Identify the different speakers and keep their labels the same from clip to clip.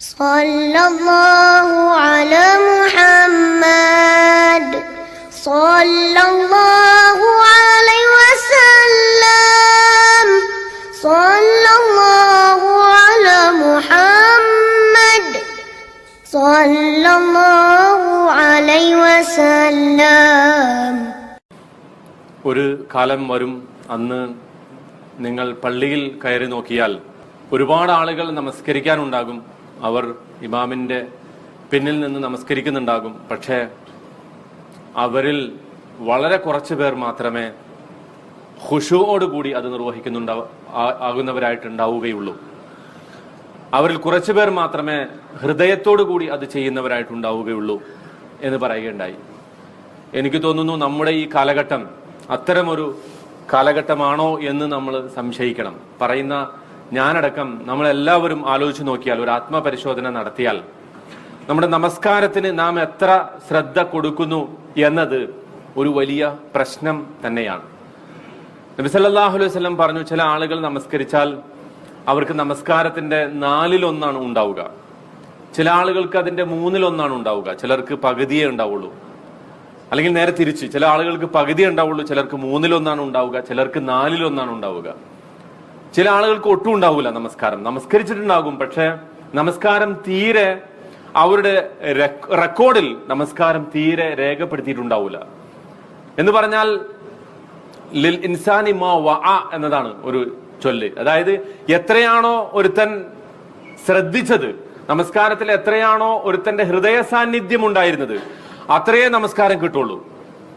Speaker 1: സല്ലല്ലാഹു അലാ മുഹമ്മദ് സല്ലല്ലാഹു അലൈഹി വസല്ലം സല്ലല്ലാഹു അലാ മുഹമ്മദ് സല്ലല്ലാഹു അലൈഹി വസല്ലം.
Speaker 2: ഒരു കാലം വരും, അന്ന് നിങ്ങൾ പള്ളിയിൽ കയറി നോക്കിയാൽ ഒരുപാട് ആളുകൾ നമസ്കരിക്കാനുണ്ടാകും. അവർ ഇമാമിൻ്റെ പിന്നിൽ നിന്ന് നമസ്കരിക്കുന്നുണ്ടാകും. പക്ഷേ അവരിൽ വളരെ കുറച്ച് പേർ മാത്രമേ ഖുശൂഅോടുകൂടി അത് ആകുന്നവരായിട്ടുണ്ടാവുകയുള്ളൂ. അവരിൽ കുറച്ചു പേർ മാത്രമേ ഹൃദയത്തോടു കൂടി അത് ചെയ്യുന്നവരായിട്ടുണ്ടാവുകയുള്ളൂ എന്ന് പറയുകയുണ്ടായി. എനിക്ക് തോന്നുന്നു നമ്മുടെ ഈ കാലഘട്ടം അത്തരമൊരു കാലഘട്ടമാണോ എന്ന് നമ്മൾ സംശയിക്കണം. പറയുന്ന ഞാനടക്കം നമ്മളെല്ലാവരും ആലോചിച്ച് നോക്കിയാൽ, ഒരു ആത്മപരിശോധന നടത്തിയാൽ, നമ്മുടെ നമസ്കാരത്തിന് നാം എത്ര ശ്രദ്ധ കൊടുക്കുന്നു എന്നത് ഒരു വലിയ പ്രശ്നം തന്നെയാണ്. നബി സല്ലല്ലാഹു അലൈഹി വസല്ലം പറഞ്ഞു, ചില ആളുകൾ നമസ്കരിച്ചാൽ അവർക്ക് നമസ്കാരത്തിന്റെ 1/4 ഉണ്ടാവുക, ചില ആളുകൾക്ക് അതിന്റെ 1/3 ഉണ്ടാവുക, ചിലർക്ക് പകുതിയേ ഉണ്ടാവുള്ളൂ. അല്ലെങ്കിൽ നേരെ തിരിച്ച്, ചില ആളുകൾക്ക് പകുതിയേ ഉണ്ടാവുള്ളൂ, ചിലർക്ക് 1/3 ഉണ്ടാവുക, ചിലർക്ക് 4/1 ഉണ്ടാവുക. ചില ആളുകൾക്ക് ഒട്ടും ഉണ്ടാവില്ല നമസ്കാരം. നമസ്കരിച്ചിട്ടുണ്ടാകും, പക്ഷെ നമസ്കാരം തീരെ അവരുടെ റെക്കോർഡിൽ നമസ്കാരം തീരെ രേഖപ്പെടുത്തിയിട്ടുണ്ടാവില്ല. എന്ന് പറഞ്ഞാൽ ലിൽ ഇൻസാനി മാ വഅ എന്നതാണ് ഒരു ചൊല്ല്. അതായത് എത്രയാണോ ഒരുത്തൻ ശ്രദ്ധിച്ചത്, നമസ്കാരത്തിൽ എത്രയാണോ ഒരുത്തന്റെ ഹൃദയ സാന്നിധ്യം ഉണ്ടായിരുന്നത്, അത്രയേ നമസ്കാരം കിട്ടുള്ളൂ.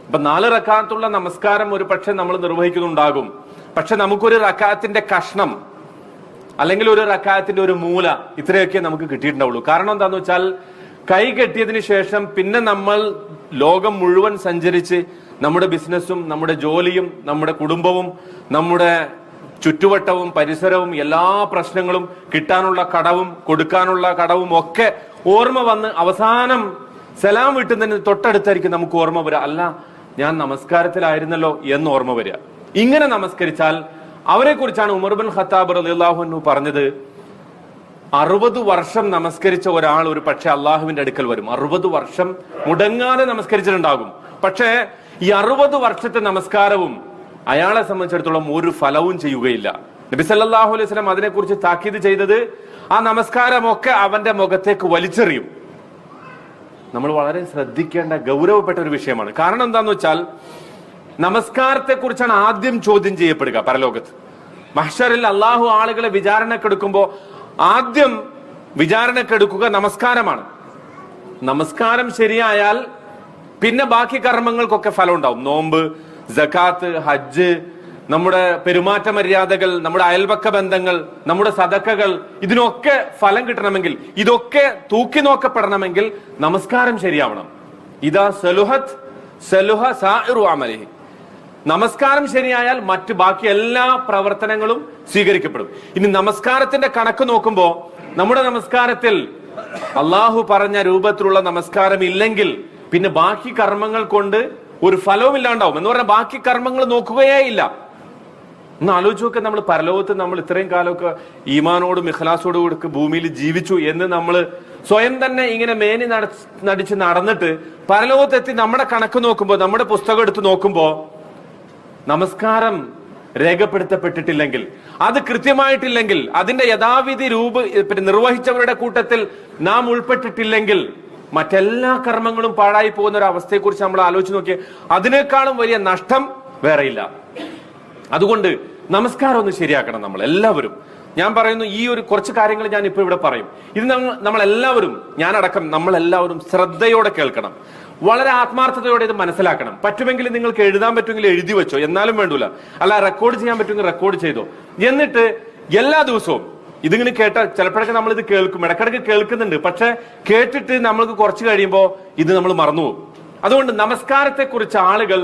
Speaker 2: ഇപ്പൊ 4 റക്അത്തുള്ള നമസ്കാരം ഒരു പക്ഷെ നമ്മൾ നിർവഹിക്കുന്നുണ്ടാകും, പക്ഷെ നമുക്കൊരു റക്അത്തിന്റെ കഷ്ണം അല്ലെങ്കിൽ ഒരു റക്അത്തിന്റെ ഒരു മൂല ഇത്രയൊക്കെ നമുക്ക് കിട്ടിയിട്ടുണ്ടാവുള്ളൂ. കാരണം എന്താന്ന് വെച്ചാൽ, കൈ കെട്ടിയതിനു ശേഷം പിന്നെ നമ്മൾ ലോകം മുഴുവൻ സഞ്ചരിച്ച് നമ്മുടെ ബിസിനസ്സും നമ്മുടെ ജോലിയും നമ്മുടെ കുടുംബവും നമ്മുടെ ചുറ്റുവട്ടവും പരിസരവും എല്ലാ പ്രശ്നങ്ങളും, കിട്ടാനുള്ള കടവും കൊടുക്കാനുള്ള കടവും ഒക്കെ ഓർമ്മ വന്ന് അവസാനം സലാം വിട്ടുന്നതിന് തൊട്ടടുത്തായിരിക്കും നമുക്ക് ഓർമ്മ വരിക, അല്ല ഞാൻ നമസ്കാരത്തിലായിരുന്നല്ലോ എന്ന് ഓർമ്മ വരിക. ഇങ്ങനെ നമസ്കരിച്ചാൽ, അവരെ കുറിച്ചാണ് ഉമർ ബിൻ ഖത്താബ് റളിയല്ലാഹു അൻഹു പറഞ്ഞത്, 60 വർഷം നമസ്കരിച്ച ഒരാൾ ഒരു പക്ഷെ അള്ളാഹുവിന്റെ അടുക്കൽ വരും. 60 വർഷം മുടങ്ങാതെ നമസ്കരിച്ചിട്ടുണ്ടാകും. പക്ഷേ ഈ 60 വർഷത്തെ നമസ്കാരവും അയാളെ സംബന്ധിച്ചിടത്തോളം ഒരു ഫലവും ചെയ്യുകയില്ല. നബി സല്ലല്ലാഹു അലൈഹി വസല്ലം അതിനെക്കുറിച്ച് താക്കീത് ചെയ്തത്, ആ നമസ്കാരമൊക്കെ അവന്റെ മുഖത്തേക്ക് വലിച്ചെറിയും. നമ്മൾ വളരെ ശ്രദ്ധിക്കേണ്ട ഗൗരവപ്പെട്ട ഒരു വിഷയമാണ്. കാരണം എന്താന്ന് വെച്ചാൽ, നമസ്കാരത്തെ കുറിച്ചാണ് ആദ്യം ചോദ്യം ചെയ്യപ്പെടുക പരലോകത്ത്. മഹ്ശറിൽ അള്ളാഹു ആളുകളെ വിചാരണക്കെടുക്കുമ്പോ ആദ്യം വിചാരണക്കെടുക്കുക നമസ്കാരമാണ്. നമസ്കാരം ശരിയായാൽ പിന്നെ ബാക്കി കർമ്മങ്ങൾക്കൊക്കെ ഫലം ഉണ്ടാവും. നോമ്പ്, സകാത്ത്, ഹജ്ജ്, നമ്മുടെ പെരുമാറ്റ മര്യാദകൾ, നമ്മുടെ അയൽപക്ക ബന്ധങ്ങൾ, നമ്മുടെ സദക്കകൾ, ഇതിനൊക്കെ ഫലം കിട്ടണമെങ്കിൽ, ഇതൊക്കെ തൂക്കി നോക്കപ്പെടണമെങ്കിൽ നമസ്കാരം ശരിയാവണം. ഇദാ സലുഹത് സലുഹ സാഇറു അമലിഹി. നമസ്കാരം ശരിയായാൽ മറ്റു ബാക്കി എല്ലാ പ്രവർത്തനങ്ങളും സ്വീകരിക്കപ്പെടും. ഇനി നമസ്കാരത്തിന്റെ കണക്ക് നോക്കുമ്പോ, നമ്മുടെ നമസ്കാരത്തിൽ അള്ളാഹു പറഞ്ഞ രൂപത്തിലുള്ള നമസ്കാരം ഇല്ലെങ്കിൽ പിന്നെ ബാക്കി കർമ്മങ്ങൾ കൊണ്ട് ഒരു ഫലവും ഇല്ലാണ്ടാവും. എന്ന് പറഞ്ഞാൽ ബാക്കി കർമ്മങ്ങൾ നോക്കുകയേ ഇല്ല. ഒന്ന് ആലോചിച്ച് നോക്കുക, നമ്മൾ പരലോകത്ത് നമ്മൾ ഇത്രയും കാലമൊക്കെ ഈമാനോടും ഇഖ്ലാസോടും കൂടി ഭൂമിയിൽ ജീവിച്ചു എന്ന് നമ്മൾ സ്വയം തന്നെ ഇങ്ങനെ മേനി നടിച്ച് നടന്നിട്ട് പരലോകത്തെത്തി നമ്മുടെ കണക്ക് നോക്കുമ്പോൾ, നമ്മുടെ പുസ്തകം എടുത്ത് നോക്കുമ്പോൾ, നമസ്കാരം രേഖപ്പെടുത്തപ്പെട്ടിട്ടില്ലെങ്കിൽ, അത് കൃത്യമായിട്ടില്ലെങ്കിൽ, അതിന്റെ യഥാവിധി നിർവഹിച്ചവരുടെ കൂട്ടത്തിൽ നാം ഉൾപ്പെട്ടിട്ടില്ലെങ്കിൽ, മറ്റെല്ലാ കർമ്മങ്ങളും പാഴായി പോകുന്ന ഒരു അവസ്ഥയെക്കുറിച്ച് നമ്മൾ ആലോചിച്ച് നോക്കിയാൽ അതിനേക്കാളും വലിയ നഷ്ടം വേറെയില്ല. അതുകൊണ്ട് നമസ്കാരം ഒന്ന് ശരിയാക്കണം നമ്മൾ എല്ലാവരും. ഞാൻ പറയുന്നു, ഈ ഒരു കുറച്ച് കാര്യങ്ങൾ ഞാൻ ഇപ്പൊ ഇവിടെ പറയും. ഇത് നമ്മളെല്ലാവരും, ഞാനടക്കം നമ്മളെല്ലാവരും ശ്രദ്ധയോടെ കേൾക്കണം, വളരെ ആത്മാർത്ഥതയോടെ ഇത് മനസ്സിലാക്കണം. പറ്റുമെങ്കിൽ നിങ്ങൾക്ക് എഴുതാൻ പറ്റുമെങ്കിൽ എഴുതി വെച്ചോ, എന്നാലും വേണ്ടൂല. അല്ല, റെക്കോർഡ് ചെയ്യാൻ പറ്റുമെങ്കിൽ റെക്കോർഡ് ചെയ്തോ. എന്നിട്ട് എല്ലാ ദിവസവും ഇതിങ്ങനെ കേട്ട, ചിലപ്പോഴൊക്കെ നമ്മൾ ഇത് കേൾക്കും, ഇടക്കിടക്ക് കേൾക്കുന്നുണ്ട്, പക്ഷെ കേട്ടിട്ട് നമ്മൾക്ക് കുറച്ച് കഴിയുമ്പോൾ ഇത് നമ്മൾ മറന്നുപോകും. അതുകൊണ്ട് നമസ്കാരത്തെ കുറിച്ച് ആളുകൾ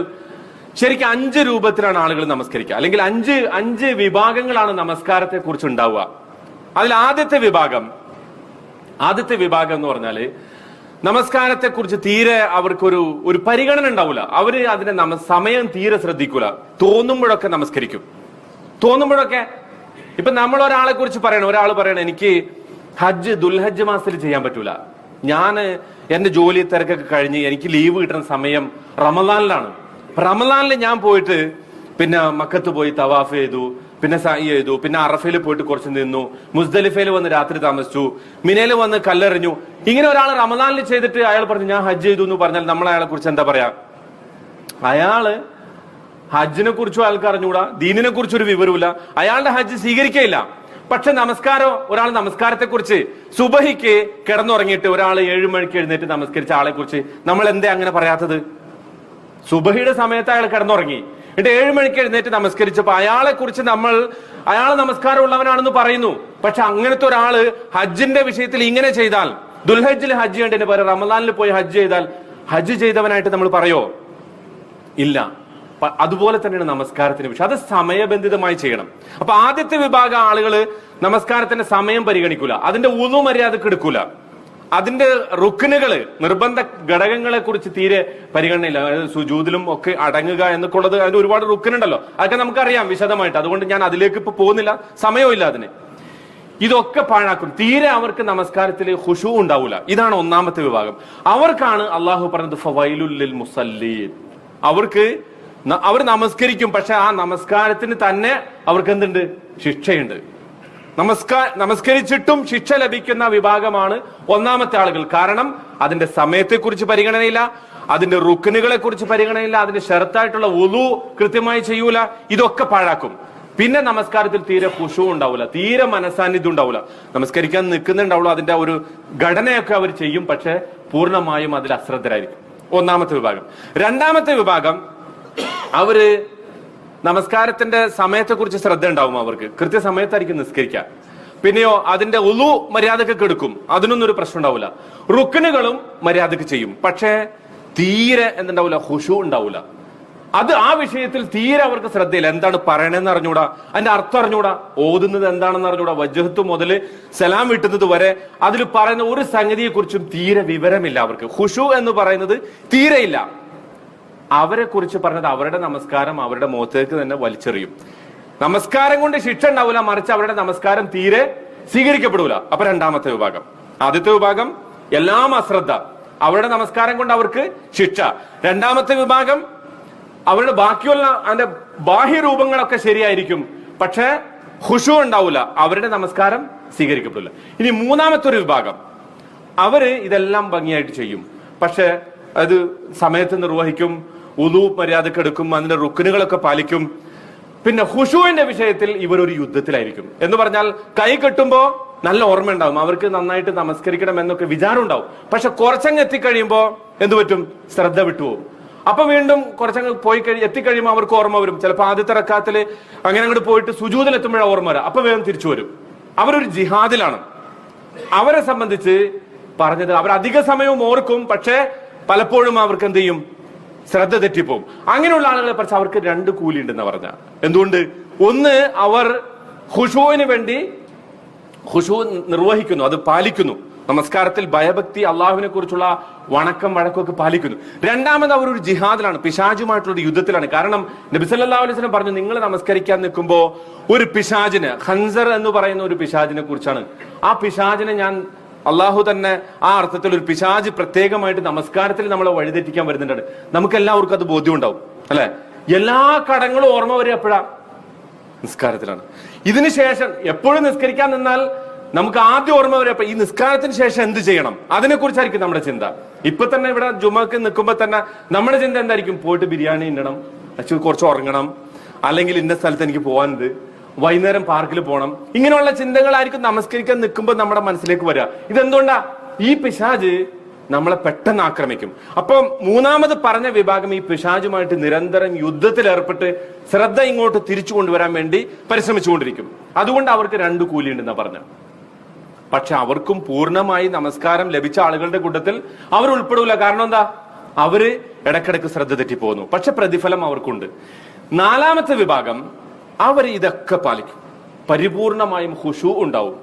Speaker 2: ശരിക്കും 5 രൂപത്തിലാണ് ആളുകൾ നമസ്കരിക്കുക, അല്ലെങ്കിൽ 5 വിഭാഗങ്ങളാണ് നമസ്കാരത്തെ കുറിച്ച് ഉണ്ടാവുക. അതിൽ ആദ്യത്തെ വിഭാഗം എന്ന് പറഞ്ഞാല്, നമസ്കാരത്തെ കുറിച്ച് തീരെ അവർക്കൊരു പരിഗണന ഉണ്ടാവില്ല. അവര് അതിന്റെ സമയം തീരെ ശ്രദ്ധിക്കൂല. തോന്നുമ്പോഴൊക്കെ നമസ്കരിക്കും. തോന്നുമ്പോഴൊക്കെ ഇപ്പൊ നമ്മൾ ഒരാളെ കുറിച്ച് പറയണം, ഒരാൾ പറയണം എനിക്ക് ഹജ്ജ് ദുൽഹജ്ജ് മാസത്തിൽ ചെയ്യാൻ പറ്റൂല. ഞാൻ എന്റെ ജോലി തിരക്കൊക്കെ കഴിഞ്ഞ് എനിക്ക് ലീവ് കിട്ടുന്ന സമയം റമദാനിലാണ്. റമദാനിൽ ഞാൻ പോയിട്ട് പിന്നെ മക്കത്ത് പോയി തവാഫ് ചെയ്തു, പിന്നെ സഅയ് ചെയ്തു, പിന്നെ അറഫയിൽ പോയിട്ട് കുറച്ച് നിന്നു, മുസ്ദലിഫയിൽ വന്ന് രാത്രി താമസിച്ചു, മിനയിൽ വന്ന് കല്ലെറിഞ്ഞു. ഇങ്ങനെ ഒരാൾ റമദാനിൽ ചെയ്തിട്ട് അയാൾ പറഞ്ഞു ഞാൻ ഹജ്ജ് ചെയ്തു എന്ന് പറഞ്ഞാൽ നമ്മൾ അയാളെ കുറിച്ച് എന്താ പറയാ? അയാള് ഹജ്ജിനെ കുറിച്ചും അയാൾക്ക് അറിഞ്ഞുകൂടാ, ദീനിനെ കുറിച്ചൊരു വിവരമില്ല, അയാളുടെ ഹജ്ജ് സ്വീകരിക്കയില്ല. പക്ഷെ നമസ്കാരം, ഒരാൾ നമസ്കാരത്തെ കുറിച്ച് സുബഹിക്ക് കിടന്നുറങ്ങിയിട്ട് ഒരാൾ 7 മണിക്ക് എഴുന്നേറ്റ് നമസ്കരിച്ച ആളെ കുറിച്ച് നമ്മൾ എന്തേ അങ്ങനെ പറയാത്തത്? സുബഹിയുടെ സമയത്ത് അയാൾ കിടന്നുറങ്ങി, എന്നിട്ട് 7 മണിക്ക് എഴുന്നേറ്റ് നമസ്കരിച്ചപ്പോ അയാളെ കുറിച്ച് അയാൾ നമസ്കാരം ഉള്ളവനാണെന്ന് പറയുന്നു. പക്ഷെ അങ്ങനത്തെ ഒരാള് ഹജ്ജിന്റെ വിഷയത്തിൽ ഇങ്ങനെ ചെയ്താൽ, ദുൽഹജ്ജിൽ ഹജ്ജ് ചെയ്യേണ്ടതിന് പകരം റമദാനിൽ പോയി ഹജ്ജ് ചെയ്താൽ ഹജ്ജ് ചെയ്തവനായിട്ട് നമ്മൾ പറയോ? ഇല്ല. അതുപോലെ തന്നെയാണ് നമസ്കാരത്തിന് വിഷയം. അത് സമയബന്ധിതമായി ചെയ്യണം. അപ്പൊ ആദ്യത്തെ വിഭാഗം ആളുകൾ നമസ്കാരത്തിന്റെ സമയം പരിഗണിക്കൂല, അതിന്റെ ഉളു മര്യാദക്ക് എടുക്കൂല, അതിന്റെ റുക്നുകള്, നിർബന്ധ ഘടകങ്ങളെ കുറിച്ച് തീരെ പരിഗണനയില്ല. സുജൂദിലും ഒക്കെ അടങ്ങുക എന്നൊക്കെ ഉള്ളത്, അതിന് ഒരുപാട് റുക്നുണ്ടല്ലോ, അതൊക്കെ നമുക്കറിയാം വിശദമായിട്ട്. അതുകൊണ്ട് ഞാൻ അതിലേക്ക് ഇപ്പൊ പോകുന്നില്ല, സമയമില്ല അതിന്. ഇതൊക്കെ പാഴാക്കും. തീരെ അവർക്ക് നമസ്കാരത്തിൽ ഖുശൂ ഉണ്ടാവൂല. ഇതാണ് ഒന്നാമത്തെ വിഭാഗം. അവർക്കാണ് അള്ളാഹു പറഞ്ഞത് ഫവൈലുൽ ലിൽ മുസല്ലീൻ. അവർ നമസ്കരിക്കും, പക്ഷെ ആ നമസ്കാരത്തിന് തന്നെ അവർക്ക് എന്തുണ്ട്? ശിക്ഷയുണ്ട്. നമസ്കരിച്ചിട്ടും ശിക്ഷ ലഭിക്കുന്ന വിഭാഗമാണ് ഒന്നാമത്തെ ആളുകൾ. കാരണം അതിന്റെ സമയത്തെക്കുറിച്ച് പരിഗണനയില്ല, അതിന്റെ റുക്നുകളെ കുറിച്ച് പരിഗണനയില്ല, അതിന്റെ ഷർത്തായിട്ടുള്ള വുളു കൃത്യമായി ചെയ്യൂല. ഇതൊക്കെ പാഴാക്കും. പിന്നെ നമസ്കാരത്തിൽ തീരെ ഖുശൂ ഉണ്ടാവില്ല, തീരെ മനസാന്നിധ്യം ഉണ്ടാവില്ല. നമസ്കരിക്കാൻ നിൽക്കുന്നുണ്ടാവുള്ളൂ, അതിന്റെ ഒരു ഘടനയൊക്കെ അവർ ചെയ്യും, പക്ഷെ പൂർണ്ണമായും അതിൽ അശ്രദ്ധരായിരിക്കും. ഒന്നാമത്തെ വിഭാഗം. രണ്ടാമത്തെ വിഭാഗം, അവര് നമസ്കാരത്തിന്റെ സമയത്തെ കുറിച്ച് ശ്രദ്ധ ഉണ്ടാവും, അവർക്ക് കൃത്യസമയത്തായിരിക്കും നിസ്കരിക്കുക. പിന്നെയോ അതിന്റെ ഉളു മര്യാദക്ക് എടുക്കും, അതിനൊന്നും ഒരു പ്രശ്നം ഉണ്ടാവില്ല. റുക്നുകളും മര്യാദക്ക് ചെയ്യും, പക്ഷേ തീരെ എന്തുണ്ടാവില്ല? ഖുശൂ ഉണ്ടാവില്ല. അത് ആ വിഷയത്തിൽ തീരെ അവർക്ക് ശ്രദ്ധയില്ല. എന്താണ് പറയണെന്ന് അറിഞ്ഞൂടാ, അതിന്റെ അർത്ഥം അറിഞ്ഞൂടാ, ഓതുന്നത് എന്താണെന്ന് അറിഞ്ഞൂടാ, വജ്ഹത്ത് മുതൽ സലാം വിട്ടുന്നത് വരെ അതിൽ പറയുന്ന ഒരു സംഗതിയെ കുറിച്ചും തീരെ വിവരമില്ല അവർക്ക്. ഖുശൂ എന്ന് പറയുന്നത് തീരെയില്ല. അവരെ കുറിച്ച് പറഞ്ഞത് അവരുടെ നമസ്കാരം അവരുടെ മുഖത്തേക്ക് തന്നെ വലിച്ചെറിയും. നമസ്കാരം കൊണ്ട് ശിക്ഷ ഉണ്ടാവില്ല, മറിച്ച് അവരുടെ നമസ്കാരം തീരെ സ്വീകരിക്കപ്പെടൂല. അപ്പൊ രണ്ടാമത്തെ വിഭാഗം. ആദ്യത്തെ വിഭാഗം എല്ലാം അശ്രദ്ധ, അവരുടെ നമസ്കാരം കൊണ്ട് അവർക്ക് ശിക്ഷ. രണ്ടാമത്തെ വിഭാഗം അവരുടെ ബാക്കിയുള്ള അതിന്റെ ബാഹ്യരൂപങ്ങളൊക്കെ ശരിയായിരിക്കും, പക്ഷെ ഖുശൂ ഉണ്ടാവില്ല, അവരുടെ നമസ്കാരം സ്വീകരിക്കപ്പെടില്ല. ഇനി മൂന്നാമത്തെ ഒരു വിഭാഗം, അവര് ഇതെല്ലാം ഭംഗിയായിട്ട് ചെയ്യും, പക്ഷെ അത് സമയത്ത് നിർവഹിക്കും, ഉളു മര്യാദക്ക് എടുക്കും, അതിന്റെ റുക്നുകളൊക്കെ പാലിക്കും. പിന്നെ ഖുശൂവിന്റെ വിഷയത്തിൽ ഇവരൊരു യുദ്ധത്തിലായിരിക്കും. എന്ന് പറഞ്ഞാൽ കൈ കെട്ടുമ്പോ നല്ല ഓർമ്മ ഉണ്ടാവും, അവർക്ക് നന്നായിട്ട് നമസ്കരിക്കണം എന്നൊക്കെ വിചാരം ഉണ്ടാവും. പക്ഷെ കുറച്ചങ്ങ് എത്തിക്കഴിയുമ്പോ എന്ത് പറ്റും? ശ്രദ്ധ വിട്ടുപോകും. അപ്പൊ വീണ്ടും കുറച്ചങ്ങ് എത്തിക്കഴിയുമ്പോൾ അവർക്ക് ഓർമ്മ വരും. ചിലപ്പോൾ ആദ്യത്തെ റക്കാത്തില് അങ്ങനെ അങ്ങോട്ട് പോയിട്ട് സുജൂദിൽ എത്തുമ്പോഴാണ് ഓർമ്മ വരാം, അപ്പൊ വേഗം തിരിച്ചു വരും. അവരൊരു ജിഹാദിലാണ്. അവരെ സംബന്ധിച്ച് പറഞ്ഞത് അവർ അധിക സമയവും ഓർക്കും, പക്ഷെ പലപ്പോഴും അവർക്ക് എന്ത് ചെയ്യും? ശ്രദ്ധ തെറ്റിപ്പോവും. അങ്ങനെയുള്ള ആളുകളെ കുറിച്ച് അവർക്ക് 2 കൂലി ഉണ്ടെന്ന് പറഞ്ഞ. എന്തുകൊണ്ട്? ഒന്ന്, അവർ ഖുശൂവിന് വേണ്ടി ഖുശൂ നിർവഹിക്കുന്നു, അത് പാലിക്കുന്നു. നമസ്കാരത്തിൽ ഭയഭക്തി, അള്ളാഹുവിനെ കുറിച്ചുള്ള വണക്കം വഴക്കമൊക്കെ പാലിക്കുന്നു. രണ്ടാമത് അവർ ഒരു ജിഹാദിലാണ്, പിശാചുമായിട്ടുള്ള ഒരു യുദ്ധത്തിലാണ്. കാരണം നബി സല്ലല്ലാഹു അലൈഹി വസല്ലം പറഞ്ഞു, നിങ്ങൾ നമസ്കരിക്കാൻ നിൽക്കുമ്പോ ഒരു പിശാചിന്, ഖൻസർ എന്ന് പറയുന്ന ഒരു പിശാചിനെ കുറിച്ചാണ്. ആ പിശാചിനെ അള്ളാഹു തന്നെ ആ അർത്ഥത്തിൽ ഒരു പിശാച് പ്രത്യേകമായിട്ട് നമസ്കാരത്തിൽ നമ്മളെ വഴിതെറ്റിക്കാൻ വരുന്നുണ്ട്. നമുക്ക് എല്ലാവർക്കും അത് ബോധ്യം ഉണ്ടാവും, അല്ലെ? എല്ലാ കടങ്ങളും ഓർമ്മ വരിക എപ്പോഴാ? നിസ്കാരത്തിലാണ്. ഇതിനുശേഷം എപ്പോഴും നിസ്കരിക്കാൻ നിന്നാൽ നമുക്ക് ആദ്യം ഓർമ്മ വരിക ഈ നിസ്കാരത്തിന് ശേഷം എന്ത് ചെയ്യണം, അതിനെ കുറിച്ചായിരിക്കും നമ്മുടെ ചിന്ത. ഇപ്പൊ തന്നെ ഇവിടെ ജുമക്ക് നിൽക്കുമ്പോ തന്നെ നമ്മുടെ ചിന്ത എന്തായിരിക്കും? പോയിട്ട് ബിരിയാണി ഇടണം, കുറച്ച് ഉറങ്ങണം, അല്ലെങ്കിൽ ഇന്ന സ്ഥലത്ത് എനിക്ക് പോകാനുണ്ട്, വൈകുന്നേരം പാർക്കിൽ പോകണം. ഇങ്ങനെയുള്ള ചിന്തകളായിരിക്കും നമസ്കരിക്കാൻ നിൽക്കുമ്പോൾ നമ്മുടെ മനസ്സിലേക്ക് വരിക. ഇതെന്തുകൊണ്ടാ? ഈ പിശാച് നമ്മളെ പെട്ടെന്ന് ആക്രമിക്കും. അപ്പൊ മൂന്നാമത് പറഞ്ഞ വിഭാഗം ഈ പിശാചുമായിട്ട് നിരന്തരം യുദ്ധത്തിൽ ഏർപ്പെട്ട് ശ്രദ്ധ ഇങ്ങോട്ട് തിരിച്ചു കൊണ്ടുവരാൻ വേണ്ടി പരിശ്രമിച്ചുകൊണ്ടിരിക്കും. അതുകൊണ്ട് അവർക്ക് 2 കൂലി ഉണ്ടെന്നാ പറഞ്ഞ. പക്ഷെ അവർക്കും പൂർണ്ണമായി നമസ്കാരം ലഭിച്ച ആളുകളുടെ കൂട്ടത്തിൽ അവർ ഉൾപ്പെടൂല. കാരണം എന്താ? അവര് ഇടക്കിടക്ക് ശ്രദ്ധ തെറ്റിപ്പോകുന്നു, പക്ഷെ പ്രതിഫലം അവർക്കുണ്ട്. നാലാമത്തെ വിഭാഗം, അവർ ഇതൊക്കെ പാലിക്കും, പരിപൂർണമായും ഖുശൂ ഉണ്ടാവും.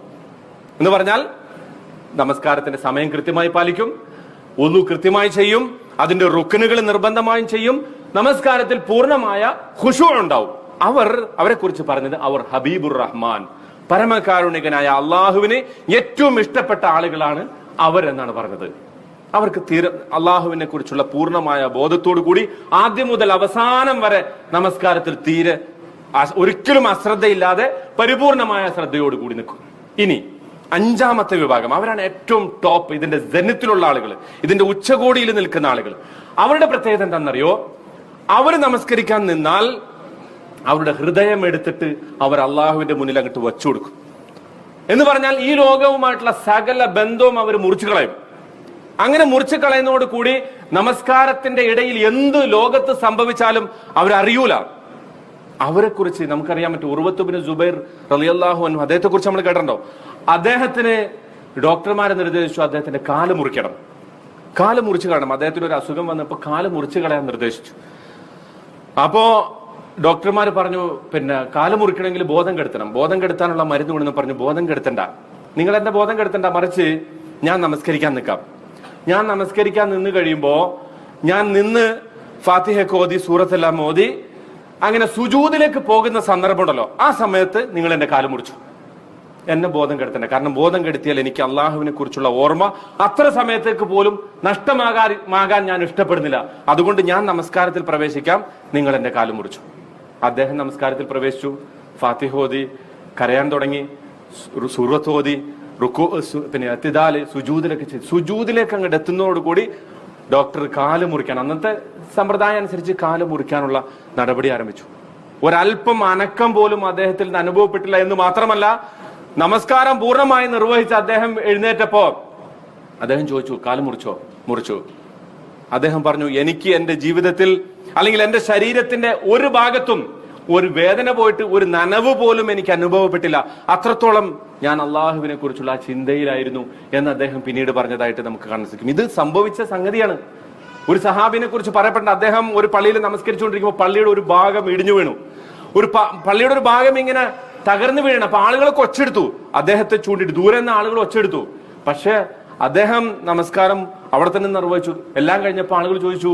Speaker 2: എന്ന് പറഞ്ഞാൽ നമസ്കാരത്തിന്റെ സമയം കൃത്യമായി പാലിക്കും, വുളു കൃത്യമായി ചെയ്യും, അതിന്റെ റുക്നുകൾ നിർബന്ധമായും ചെയ്യും, നമസ്കാരത്തിൽ പൂർണ്ണമായ ഖുശൂ ഉണ്ടാവും. അവരെ കുറിച്ച് പറഞ്ഞത് അവർ ഹബീബുർ റഹ്മാൻ, പരമകാരുണികനായ അള്ളാഹുവിന് ഏറ്റവും ഇഷ്ടപ്പെട്ട ആളുകളാണ് അവരെന്നാണ് പറഞ്ഞത്. അവർക്ക് അള്ളാഹുവിനെ കുറിച്ചുള്ള പൂർണ്ണമായ ബോധത്തോടു കൂടി ആദ്യം മുതൽ അവസാനം വരെ നമസ്കാരത്തിൽ ഒരിക്കലും അശ്രദ്ധയില്ലാതെ പരിപൂർണമായ ശ്രദ്ധയോടുകൂടി നിൽക്കും. ഇനി 5ാമത്തെ വിഭാഗം, അവരാണ് ഏറ്റവും ടോപ്പ്, ഇതിന്റെ ജനത്തിലുള്ള ആളുകൾ, ഇതിന്റെ ഉച്ചകോടിയിൽ നിൽക്കുന്ന ആളുകൾ. അവരുടെ പ്രത്യേകത എന്താണെന്നറിയോ? അവർ നമസ്കരിക്കാൻ നിന്നാൽ അവരുടെ ഹൃദയം എടുത്തിട്ട് അവർ അള്ളാഹുവിന്റെ മുന്നിൽ അങ്ങോട്ട് വച്ചു കൊടുക്കും. എന്ന് പറഞ്ഞാൽ ഈ ലോകവുമായിട്ടുള്ള സകല ബന്ധവും അവർ മുറിച്ചു കളയും. അങ്ങനെ മുറിച്ചു കളയുന്നതോട് കൂടി നമസ്കാരത്തിന്റെ ഇടയിൽ എന്ത് ലോകത്ത് സംഭവിച്ചാലും അവരറിയൂല. അവരെ കുറിച്ച് നമുക്കറിയാൻ പറ്റും. ഉർവത്ത് ബിൻ സുബൈർ റളിയല്ലാഹു അൻഹു, അദ്ദേഹത്തെ കുറിച്ച് നമ്മൾ കേട്ടിട്ടുണ്ടോ? അദ്ദേഹത്തിന് ഡോക്ടർമാരെ നിർദ്ദേശിച്ചു അദ്ദേഹത്തിന്റെ കാല് മുറിക്കണം, കാല് മുറിച്ചു കളയണം. അദ്ദേഹത്തിന് ഒരു അസുഖം വന്നപ്പോൾ കാല് മുറിച്ചു കളയാൻ നിർദ്ദേശിച്ചു. അപ്പോ ഡോക്ടർമാർ പറഞ്ഞു, പിന്നെ കാല് മുറിക്കണമെങ്കിൽ ബോധം കെടുത്തണം, ബോധം കെടുത്താനുള്ള മരുന്ന് കൊണ്ടെന്ന് പറഞ്ഞു. ബോധം കെടുത്തണ്ട, നിങ്ങൾ എന്റെ ബോധം കെടുത്തണ്ട, മറിച്ച് ഞാൻ നമസ്കരിക്കാൻ നിൽക്കാം. ഞാൻ നമസ്കരിക്കാൻ നിന്ന് കഴിയുമ്പോ ഞാൻ നിന്ന് ഫാത്തിഹയൊക്കെ ഓതി സൂറത്തെല്ലാം ഓതി അങ്ങനെ സുജൂദിലേക്ക് പോകുന്ന സന്ദർഭം ഉണ്ടല്ലോ, ആ സമയത്ത് നിങ്ങൾ എന്റെ കാല് മുറിച്ചു, എന്നെ ബോധം കെടുത്തണ്ട. കാരണം ബോധം കെടുത്തിയാൽ എനിക്ക് അള്ളാഹുവിനെ കുറിച്ചുള്ള ഓർമ്മ അത്ര സമയത്തേക്ക് പോലും നഷ്ടമാകാൻ ഞാൻ ഇഷ്ടപ്പെടുന്നില്ല. അതുകൊണ്ട് ഞാൻ നമസ്കാരത്തിൽ പ്രവേശിക്കാം, നിങ്ങൾ എന്റെ കാല് മുറിച്ചു. അദ്ദേഹം നമസ്കാരത്തിൽ പ്രവേശിച്ചു, ഫാത്തിഹ ഓതി, കരയാൻ തുടങ്ങി, സൂറത്ത് ഓതി, പിന്നെ എത്തിദാല്, സുജൂദിലേക്ക് ചെയ്തു. സുജൂദിലേക്ക് അങ്ങോട്ട് എത്തുന്നതോടുകൂടി ഡോക്ടർ കാല് മുറിക്കാൻ, അന്നത്തെ സമ്പ്രദായം അനുസരിച്ച് കാല് മുറിക്കാനുള്ള നടപടി ആരംഭിച്ചു. ഒരല്പം അനക്കം പോലും അദ്ദേഹത്തിൽ നിന്ന് അനുഭവപ്പെട്ടില്ല എന്ന് മാത്രമല്ല, നമസ്കാരം പൂർണ്ണമായി നിർവഹിച്ച് അദ്ദേഹം എഴുന്നേറ്റപ്പോ അദ്ദേഹം ചോദിച്ചു, കാല് മുറിച്ചോ? മുറിച്ചു. അദ്ദേഹം പറഞ്ഞു, എനിക്ക് എന്റെ ജീവിതത്തിൽ അല്ലെങ്കിൽ എന്റെ ശരീരത്തിന്റെ ഒരു ഭാഗത്തും ഒരു വേദന പോയിട്ട് ഒരു നനവ് പോലും എനിക്ക് അനുഭവപ്പെട്ടില്ല, അത്രത്തോളം ഞാൻ അള്ളാഹുവിനെ കുറിച്ചുള്ള ആ ചിന്തയിലായിരുന്നു എന്ന് അദ്ദേഹം പിന്നീട് പറഞ്ഞതായിട്ട് നമുക്ക് കാണാൻ സാധിക്കും. ഇത് സംഭവിച്ച സംഗതിയാണ്. ഒരു സഹാബിനെ കുറിച്ച് പറയപ്പെട്ട, അദ്ദേഹം ഒരു പള്ളിയിൽ നമസ്കരിച്ചുകൊണ്ടിരിക്കുമ്പോൾ പള്ളിയുടെ ഒരു ഭാഗം ഇടിഞ്ഞു വീണു. പള്ളിയുടെ ഒരു ഭാഗം ഇങ്ങനെ തകർന്നു വീഴണം. അപ്പൊ ആളുകളൊക്കെ ഒച്ചെടുത്തു, അദ്ദേഹത്തെ ചൂണ്ടിട്ട് ദൂരെ നിന്ന് ആളുകൾ ഒച്ചെടുത്തു. പക്ഷെ അദ്ദേഹം നമസ്കാരം അവിടെ തന്നെ നിർവഹിച്ചു. എല്ലാം കഴിഞ്ഞപ്പോൾ ആളുകൾ ചോദിച്ചു,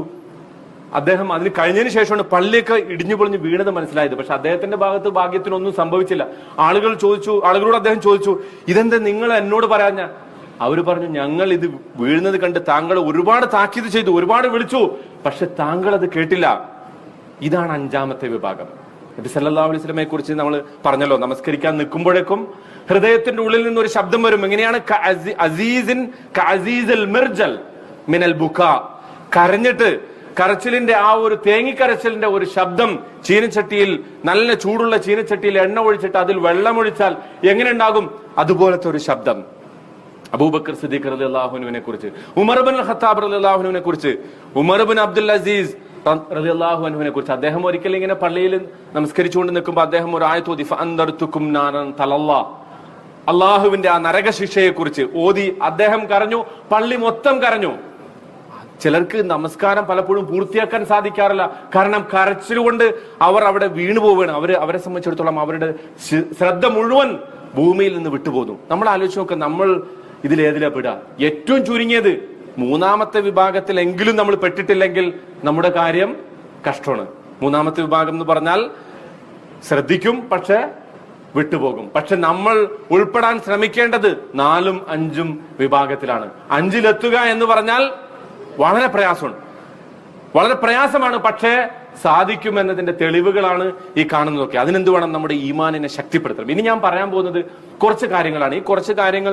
Speaker 2: അദ്ദേഹം അതിന് കഴിഞ്ഞതിന് ശേഷമാണ് പള്ളിയൊക്കെ ഇടിഞ്ഞു പൊളിഞ്ഞ് വീണത് മനസ്സിലായത്. പക്ഷെ അദ്ദേഹത്തിന്റെ ഭാഗത്ത് ഭാഗ്യത്തിനൊന്നും സംഭവിച്ചില്ല. ആളുകളോട് അദ്ദേഹം ചോദിച്ചു, ഇതെന്താ നിങ്ങൾ എന്നോട് പറയാഞ്ഞ? അവര് പറഞ്ഞു, ഞങ്ങൾ ഇത് വീഴുന്നത് കണ്ട് താങ്കൾ ഒരുപാട് താക്കീത് ചെയ്തു, ഒരുപാട് വിളിച്ചു, പക്ഷെ താങ്കൾ അത് കേട്ടില്ല. ഇതാണ് 5ാമത്തെ വിഭാഗം. നബി സല്ലല്ലാഹു അലൈഹി വസല്ലമയെ കുറിച്ച് നമ്മൾ പറഞ്ഞല്ലോ, നമസ്കരിക്കാൻ നിൽക്കുമ്പോഴേക്കും ഹൃദയത്തിന്റെ ഉള്ളിൽ നിന്ന് ഒരു ശബ്ദം വരും. എങ്ങനെയാണ്? കരഞ്ഞിട്ട്, കരച്ചിലിന്റെ ആ ഒരു തേങ്ങിക്കരച്ചിലിന്റെ ഒരു ശബ്ദം ചീനച്ചട്ടിയിൽ, നല്ല ചൂടുള്ള ചീനച്ചട്ടിയിൽ എണ്ണ ഒഴിച്ചിട്ട് അതിൽ വെള്ളമൊഴിച്ചാൽ എങ്ങനെ ഉണ്ടാകും? അതുപോലത്തെ ഒരു ശബ്ദം. അബൂബക്കർ സിദ്ദീഖ് റളിയല്ലാഹു അൻഹുവിനെ കുറിച്ച്, ഉമർ ഇബ്നുൽ ഖത്താബ് റളിയല്ലാഹു അൻഹുവിനെ കുറിച്ച്, ഉമർ ഇബ്നു അബ്ദുൽ അസീസ് റളിയല്ലാഹു അൻഹുവിനെ കുറിച്ച്, അദ്ദേഹം ഒരിക്കൽ ഇങ്ങനെ പള്ളിയിൽ നമസ്കരിച്ചുകൊണ്ട് നിൽക്കുമ്പോൾ അദ്ദേഹം ഒരു ആയത്ത് ഓതി, ഫഅൻദർതുകും നാറൻ തലല്ലാ, അള്ളാഹുവിന്റെ ആ നരകശിക്ഷയെ കുറിച്ച് ഓതി. അദ്ദേഹം കരഞ്ഞു, പള്ളി മൊത്തം കരഞ്ഞു. ചിലർക്ക് നമസ്കാരം പലപ്പോഴും പൂർത്തിയാക്കാൻ സാധിക്കാറില്ല, കാരണം കരച്ചിലുകൊണ്ട് അവർ അവിടെ വീണു പോവുകയാണ്. അവരെ സംബന്ധിച്ചിടത്തോളം അവരുടെ ശ്രദ്ധ മുഴുവൻ ഭൂമിയിൽ നിന്ന് വിട്ടുപോകുന്നു. നമ്മൾ ആലോചിച്ച് നോക്കുക, നമ്മൾ ഇതിലേതിലാ പെടുക? ഏറ്റവും ചുരുങ്ങിയത് 3ാമത്തെ വിഭാഗത്തിലെങ്കിലും നമ്മൾ പെട്ടിട്ടില്ലെങ്കിൽ നമ്മുടെ കാര്യം കഷ്ടമാണ്. 3ാമത്തെ വിഭാഗം എന്ന് പറഞ്ഞാൽ ശ്രദ്ധിക്കും, പക്ഷെ വിട്ടുപോകും. പക്ഷെ നമ്മൾ ഉൾപ്പെടാൻ ശ്രമിക്കേണ്ടത് 4ഉം 5ഉം വിഭാഗത്തിലാണ്. 5ലെത്തുക എന്ന് പറഞ്ഞാൽ വളരെ പ്രയാസമാണ്, പക്ഷേ സാധിക്കുമെന്നതിന്റെ തെളിവുകളാണ് ഈ കാണുന്നതൊക്കെ. അതിനെന്ത് വേണം? നമ്മുടെ ഈമാനിനെ ശക്തിപ്പെടുത്തണം. ഇനി ഞാൻ പറയാൻ പോകുന്നത് കുറച്ച് കാര്യങ്ങളാണ്. ഈ കുറച്ച് കാര്യങ്ങൾ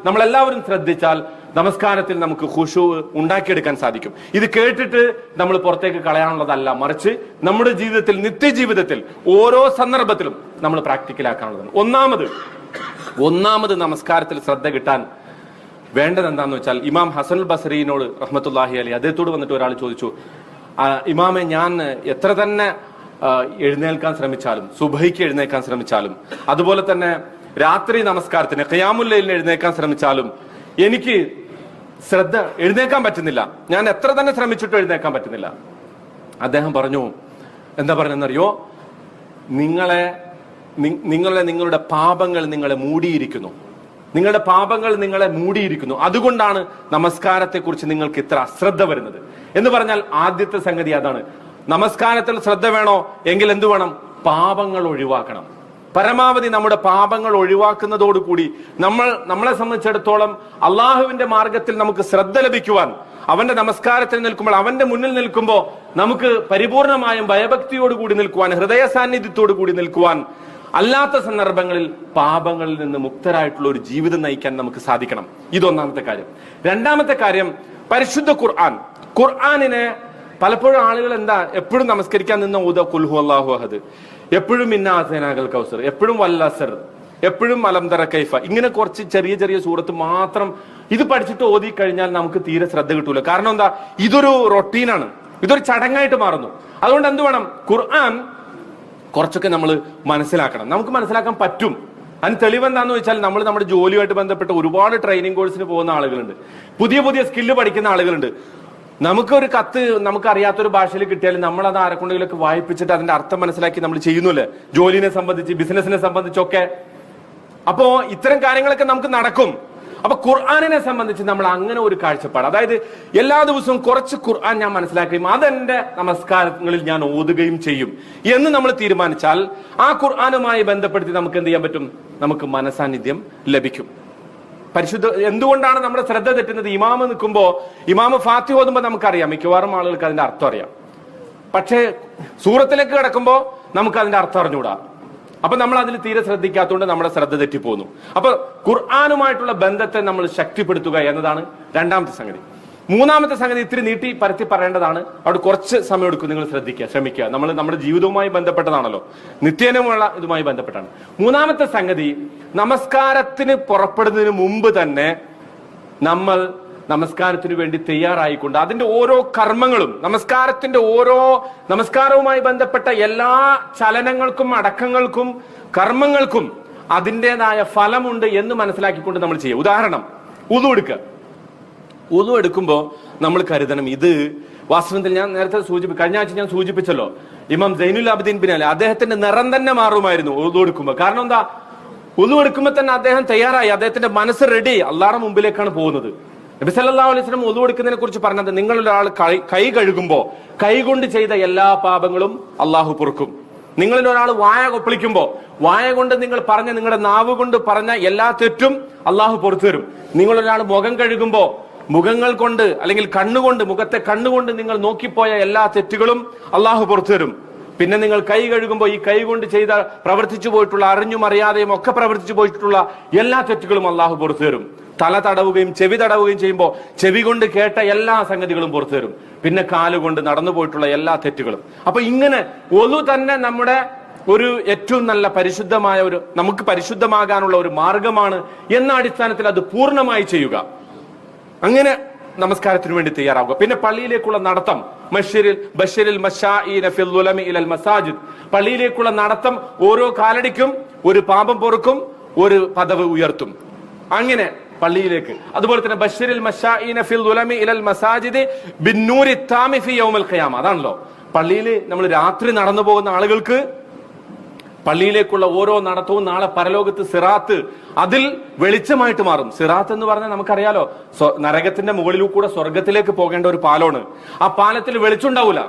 Speaker 2: നമ്മളെല്ലാവരും ശ്രദ്ധിച്ചാൽ നമസ്കാരത്തിൽ നമുക്ക് ഖുശൂ ഉണ്ടാക്കിയെടുക്കാൻ സാധിക്കും. ഇത് കേട്ടിട്ട് നമ്മൾ പുറത്തേക്ക് കളയാനുള്ളതല്ല, മറിച്ച് നമ്മുടെ ജീവിതത്തിൽ, നിത്യജീവിതത്തിൽ ഓരോ സന്ദർഭത്തിലും നമ്മൾ പ്രാക്ടിക്കലാക്കാനുള്ളതാണ്. ഒന്നാമത് നമസ്കാരത്തിൽ ശ്രദ്ധ കിട്ടാൻ വേണ്ടത് എന്താന്ന് വെച്ചാൽ, ഇമാം ഹസനുൽ ബസ്രിയോട് റഹ്മത്തുള്ളാഹി അലൈഹി, അദ്ദേഹത്തോട് വന്നിട്ട് ഒരാൾ ചോദിച്ചു, ഇമാമെ, ഞാൻ എത്ര തന്നെ എഴുന്നേൽക്കാൻ ശ്രമിച്ചാലും, സുബഹിക്ക് എഴുന്നേൽക്കാൻ ശ്രമിച്ചാലും, അതുപോലെ തന്നെ രാത്രി നമസ്കാരത്തിന് ഖിയാമുൽ ലൈലിന് എഴുന്നേൽക്കാൻ ശ്രമിച്ചാലും എനിക്ക് എഴുന്നേൽക്കാൻ പറ്റുന്നില്ല, ഞാൻ എത്ര തന്നെ ശ്രമിച്ചിട്ടും എഴുന്നേൽക്കാൻ പറ്റുന്നില്ല. അദ്ദേഹം പറഞ്ഞു, എന്താ പറഞ്ഞെന്നറിയോ? നിങ്ങളുടെ പാപങ്ങൾ നിങ്ങളെ മൂടിയിരിക്കുന്നു, നിങ്ങളുടെ പാപങ്ങൾ നിങ്ങളെ മൂടിയിരിക്കുന്നു, അതുകൊണ്ടാണ് നമസ്കാരത്തെക്കുറിച്ച് നിങ്ങൾക്ക് ഇത്ര അശ്രദ്ധ വരുന്നത് എന്ന് പറഞ്ഞാൽ ആദ്യത്തെ സംഗതി അതാണ്. നമസ്കാരത്തിൽ ശ്രദ്ധ വേണോ എങ്കിൽ എന്തു വേണം? പാപങ്ങൾ ഒഴിവാക്കണം. പരമാവധി നമ്മുടെ പാപങ്ങൾ ഒഴിവാക്കുന്നതോടുകൂടി നമ്മളെ സംബന്ധിച്ചിടത്തോളം അള്ളാഹുവിന്റെ മാർഗത്തിൽ നമുക്ക് ശ്രദ്ധ ലഭിക്കുവാൻ, അവന്റെ നമസ്കാരത്തിൽ നിൽക്കുമ്പോൾ, അവന്റെ മുന്നിൽ നിൽക്കുമ്പോൾ നമുക്ക് പരിപൂർണമായും ഭയഭക്തിയോടുകൂടി നിൽക്കുവാൻ, ഹൃദയ സാന്നിധ്യത്തോടു കൂടി നിൽക്കുവാൻ, അല്ലാത്ത സന്ദർഭങ്ങളിൽ പാപങ്ങളിൽ നിന്ന് മുക്തരായിട്ടുള്ള ഒരു ജീവിതം നയിക്കാൻ നമുക്ക് സാധിക്കണം. ഇതൊന്നാമത്തെ കാര്യം. രണ്ടാമത്തെ കാര്യം, പരിശുദ്ധ ഖുർആനിനെ പലപ്പോഴും ആളുകൾ എപ്പോഴും നമസ്കരിക്കാൻ നിന്ന് ഊദ ഖുൽ ഹുവല്ലാഹു അഹദ്, എപ്പോഴും ഇന്നാ അതൈനാകൽ കൗസർ, എപ്പോഴും വല്ലസർ, എപ്പോഴും അലം തറ കൈഫ, ഇങ്ങനെ കുറച്ച് ചെറിയ ചെറിയ സൂറത്ത് മാത്രം ഇത് പഠിച്ചിട്ട് ഓതി കഴിഞ്ഞാൽ നമുക്ക് തീരെ ശ്രദ്ധ കിട്ടൂല. കാരണം എന്താ, ഇതൊരു റൊട്ടീനാണ്, ഇതൊരു ചടങ്ങായിട്ട് മാറുന്നു. അതുകൊണ്ട് എന്ത് വേണം, ഖുർആൻ കുറച്ചൊക്കെ നമ്മൾ മനസ്സിലാക്കണം. നമുക്ക് മനസ്സിലാക്കാൻ പറ്റും. അതിന് തെളിവെന്താന്ന് വെച്ചാൽ, നമ്മൾ നമ്മുടെ ജോലിയുമായിട്ട് ബന്ധപ്പെട്ട് ഒരുപാട് ട്രെയിനിങ് കോഴ്സിന് പോകുന്ന ആളുകളുണ്ട്, പുതിയ പുതിയ സ്കില്ല് പഠിക്കുന്ന ആളുകളുണ്ട്. നമുക്കൊരു കത്ത് നമുക്ക് അറിയാത്തൊരു ഭാഷയിൽ കിട്ടിയാലും നമ്മൾ അത് ആരെക്കൊണ്ടെങ്കിലൊക്കെ വായിപ്പിച്ചിട്ട് അതിന്റെ അർത്ഥം മനസ്സിലാക്കി നമ്മൾ ചെയ്യുന്നില്ലേ, ജോലിനെ സംബന്ധിച്ച്, ബിസിനസിനെ സംബന്ധിച്ചൊക്കെ. അപ്പോ ഇത്തരം കാര്യങ്ങളൊക്കെ നമുക്ക് നടക്കും. അപ്പൊ ഖുർആനിനെ സംബന്ധിച്ച് നമ്മൾ അങ്ങനെ ഒരു കാഴ്ചപ്പാട്, അതായത് എല്ലാ ദിവസവും കുറച്ച് ഖുർആൻ ഞാൻ മനസ്സിലാക്കുകയും അതെന്റെ നമസ്കാരങ്ങളിൽ ഞാൻ ഓതുകയും ചെയ്യും എന്ന് നമ്മൾ തീരുമാനിച്ചാൽ, ആ ഖുർആനുമായി ബന്ധപ്പെടുത്തി നമുക്ക് എന്ത് ചെയ്യാൻ പറ്റും, നമുക്ക് മനസാന്നിധ്യം ലഭിക്കും. എന്തുകൊണ്ടാണ് നമ്മുടെ ശ്രദ്ധ തെറ്റുന്നത്? ഇമാമ് നിൽക്കുമ്പോ, ഇമാമ് ഫാത്തിഹ ഓതുമ്പോ നമുക്കറിയാം, മിക്കവാറും ആളുകൾക്ക് അതിന്റെ അർത്ഥം അറിയാം. പക്ഷേ സൂറത്തിലേക്ക് കിടക്കുമ്പോ നമുക്ക് അതിന്റെ അർത്ഥം അറിഞ്ഞുകൂടാ. അപ്പൊ നമ്മൾ അതിൽ തീരെ ശ്രദ്ധിക്കാത്തതുകൊണ്ട് നമ്മുടെ ശ്രദ്ധ തെറ്റിപ്പോകുന്നു. അപ്പൊ ഖുർആനുമായിട്ടുള്ള ബന്ധത്തെ നമ്മൾ ശക്തിപ്പെടുത്തുക എന്നതാണ് രണ്ടാമത്തെ സംഗതി. മൂന്നാമത്തെ സംഗതി ഇത്തിരി നീട്ടി പരത്തി പറയേണ്ടതാണ്, അവിടെ കുറച്ച് സമയം എടുക്കും, നിങ്ങൾ ശ്രമിക്കുക. നമ്മൾ നമ്മുടെ ജീവിതവുമായി ബന്ധപ്പെട്ടതാണല്ലോ, നിത്യേനമുള്ള ഇതുമായി ബന്ധപ്പെട്ടാണ്. മൂന്നാമത്തെ സംഗതി, നമസ്കാരത്തിന് പുറപ്പെടുന്നതിന് മുമ്പ് തന്നെ നമ്മൾ നമസ്കാരത്തിന് വേണ്ടി തയ്യാറായിക്കൊണ്ട് അതിന്റെ ഓരോ കർമ്മങ്ങളും, നമസ്കാരവുമായി ബന്ധപ്പെട്ട എല്ലാ ചലനങ്ങൾക്കും അടക്കങ്ങൾക്കും കർമ്മങ്ങൾക്കും അതിൻ്റെതായ ഫലമുണ്ട് എന്ന് മനസ്സിലാക്കിക്കൊണ്ട് നമ്മൾ ചെയ്യുക. ഉദാഹരണം, ഉളു എടുക്കുമ്പോൾ നമ്മൾ കരുതണം, ഇത് വാസ്തവത്തിൽ ഞാൻ നേരത്തെ കഴിഞ്ഞ ആഴ്ച ഞാൻ സൂചിപ്പിച്ചല്ലോ, ഇമാം സൈനുൽ ആബിദീൻ ബിൻ അലി, അദ്ദേഹത്തിന്റെ നിറം തന്നെ മാറുമായിരുന്നു ഉളു എടുക്കുമ്പോൾ. കാരണം എന്താ, ഉളു എടുക്കുമ്പോൾ തന്നെ അദ്ദേഹം തയ്യാറായി, അദ്ദേഹത്തിന്റെ മനസ്സ് റെഡി, അള്ളാഹുവിന്റെ മുമ്പിലേക്കാണ് പോകുന്നത്. നബി സല്ലല്ലാഹു അലൈഹി വസല്ലം ഉളു എടുക്കുന്നതിനെ കുറിച്ച് പറഞ്ഞത്, നിങ്ങളൊരാൾ കൈ കഴുകുമ്പോൾ കൈകൊണ്ട് ചെയ്ത എല്ലാ പാപങ്ങളും അള്ളാഹു പൊറുക്കും. നിങ്ങളിൽ ഒരാൾ വായ കൊപ്പളിക്കുമ്പോൾ വായ കൊണ്ട് നിങ്ങൾ പറഞ്ഞ, നിങ്ങളുടെ നാവ് കൊണ്ട് പറഞ്ഞ എല്ലാ തെറ്റും അള്ളാഹു പുറത്തു തരും. നിങ്ങളൊരാൾ മുഖം കഴുകുമ്പോ മുഖങ്ങൾ കൊണ്ട് അല്ലെങ്കിൽ മുഖത്തെ കണ്ണുകൊണ്ട് നിങ്ങൾ നോക്കിപ്പോയ എല്ലാ തെറ്റുകളും അള്ളാഹു പുറത്തു തരും. പിന്നെ നിങ്ങൾ കൈ കഴുകുമ്പോൾ ഈ കൈ കൊണ്ട് പ്രവർത്തിച്ചു പോയിട്ടുള്ള, അറിഞ്ഞും അറിയാതെയും ഒക്കെ പ്രവർത്തിച്ചു പോയിട്ടുള്ള എല്ലാ തെറ്റുകളും അള്ളാഹു പുറത്തു തരും. തല തടവുകയും ചെവി തടവുകയും ചെയ്യുമ്പോൾ ചെവി കൊണ്ട് കേട്ട എല്ലാ സംഗതികളും പുറത്തു തരും. പിന്നെ കാലുകൊണ്ട് നടന്നു പോയിട്ടുള്ള എല്ലാ തെറ്റുകളും. അപ്പൊ ഇങ്ങനെ ഒന്നു തന്നെ നമ്മുടെ ഒരു ഏറ്റവും നല്ല പരിശുദ്ധമായ നമുക്ക് പരിശുദ്ധമാകാനുള്ള ഒരു മാർഗമാണ് എന്ന അടിസ്ഥാനത്തിൽ അത് പൂർണ്ണമായി ചെയ്യുക. അങ്ങനെ നമസ്കാരത്തിന് വേണ്ടി തയ്യാറാവുക. പിന്നെ പള്ളിയിലേക്കുള്ള നടത്തം, പള്ളിയിലേക്കുള്ള നടത്തം ഓരോ കാലടിക്കും ഒരു പാപം പൊറുക്കും, ഒരു പദവി ഉയർത്തും. അങ്ങനെ പള്ളിയിലേക്ക്. അതുപോലെ തന്നെ ബശ്ശിരിൽ മശാഇന ഫിൽ ദുലമി ഇലൽ മസാജിദി ബിന്നൂരി താമി ഫി യൗമിൽ ഖിയാമ. അതാണല്ലോ പള്ളിയിൽ നമ്മൾ രാത്രി നടന്നു പോകുന്ന ആളുകൾക്ക് പള്ളിയിലേക്കുള്ള ഓരോ നടത്തവും നാളെ പരലോകത്ത് സിറാത്ത് അതിൽ വെളിച്ചമായിട്ട് മാറും. സിറാത്ത് എന്ന് പറഞ്ഞാൽ നമുക്കറിയാലോ, നരകത്തിന്റെ മുകളിലൂടെ സ്വർഗത്തിലേക്ക് പോകേണ്ട ഒരു പാലമാണ്. ആ പാലത്തിൽ വെളിച്ചമുണ്ടാവൂല,